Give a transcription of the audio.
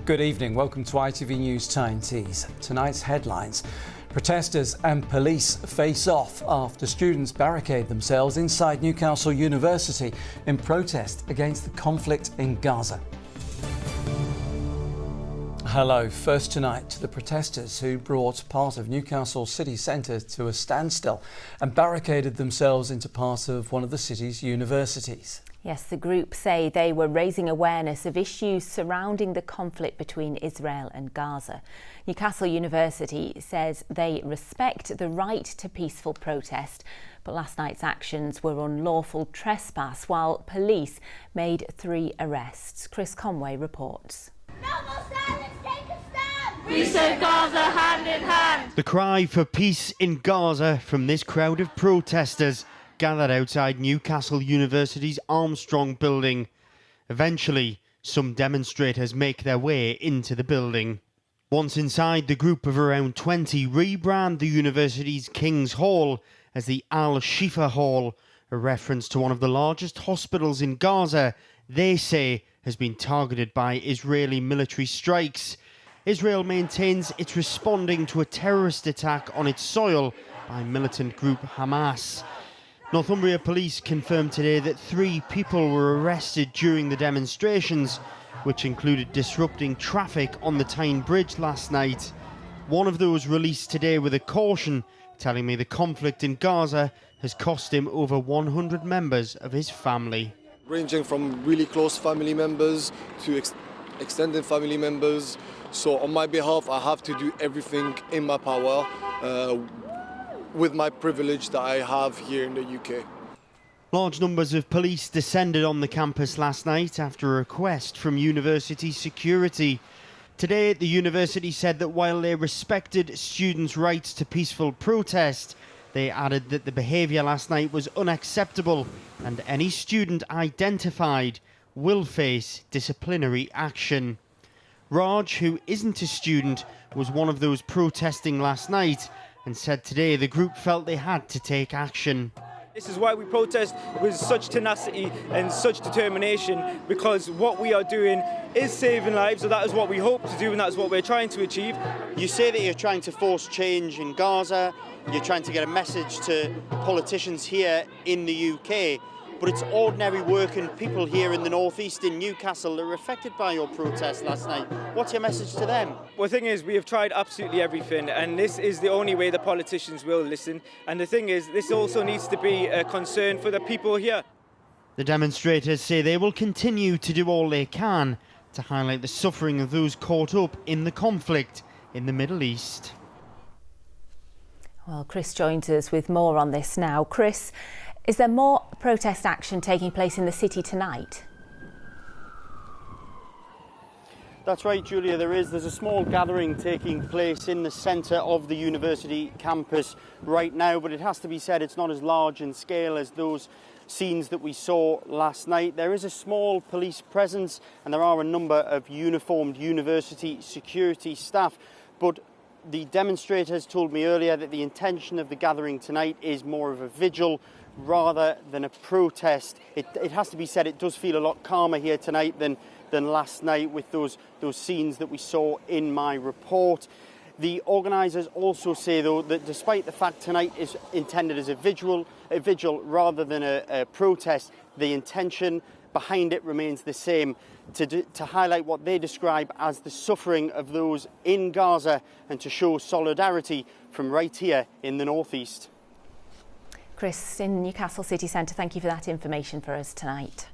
Good evening. Welcome to ITV News Tyne Tees. Tonight's headlines. Protesters and police face off after students barricade themselves inside Newcastle University in protest against the conflict in Gaza. Hello. First tonight to the protesters who brought part of Newcastle city centre to a standstill and barricaded themselves into part of one of the city's universities. Yes, the group say they were raising awareness of issues surrounding the conflict between Israel and Gaza. Newcastle University says they respect the right to peaceful protest, but last night's actions were unlawful trespass while police made 3 arrests. Chris Conway reports. No more silence, take a stand! We serve Gaza hand in hand! The cry for peace in Gaza from this crowd of protesters gathered outside Newcastle University's Armstrong building. Eventually, some demonstrators make their way into the building. Once inside, the group of around 20 rebrand the university's King's Hall as the Al-Shifa Hall, a reference to one of the largest hospitals in Gaza they say has been targeted by Israeli military strikes. Israel maintains it's responding to a terrorist attack on its soil by militant group Hamas. Northumbria police confirmed today that 3 people were arrested during the demonstrations, which included disrupting traffic on the Tyne bridge last night. One of those released today with a caution, telling me the conflict in Gaza has cost him over 100 members of his family. Ranging from really close family members to extended family members. So on my behalf, I have to do everything in my power with my privilege that I have here in the UK. Large numbers of police descended on the campus last night after a request from university security. Today, the university said that while they respected students' rights to peaceful protest, they added that the behaviour last night was unacceptable and any student identified will face disciplinary action. Raj, who isn't a student, was one of those protesting last night and said today the group felt they had to take action. This is why we protest with such tenacity and such determination, because what we are doing is saving lives, so that is what we hope to do and that's what we're trying to achieve. You say that you're trying to force change in Gaza, you're trying to get a message to politicians here in the UK, but it's ordinary working people here in the northeast in Newcastle that were affected by your protest last night. What's your message to them? Well, the thing is, we have tried absolutely everything, and this is the only way the politicians will listen. And the thing is, this also needs to be a concern for the people here. The demonstrators say they will continue to do all they can to highlight the suffering of those caught up in the conflict in the Middle East. Well, Chris joins us with more on this now. Chris, is there more protest action taking place in the city tonight? That's right, Julia, there is. There's a small gathering taking place in the centre of the university campus right now, but it has to be said it's not as large in scale as those scenes that we saw last night. There is a small police presence and there are a number of uniformed university security staff, but the demonstrators told me earlier that the intention of the gathering tonight is more of a vigil rather than a protest. It has to be said it does feel a lot calmer here tonight than last night with those scenes that we saw in my report. The organisers also say, though, that despite the fact tonight is intended as a vigil rather than a protest, the intention behind it remains the same, to highlight what they describe as the suffering of those in Gaza and to show solidarity from right here in the northeast. Chris in Newcastle City Centre, thank you for that information for us tonight.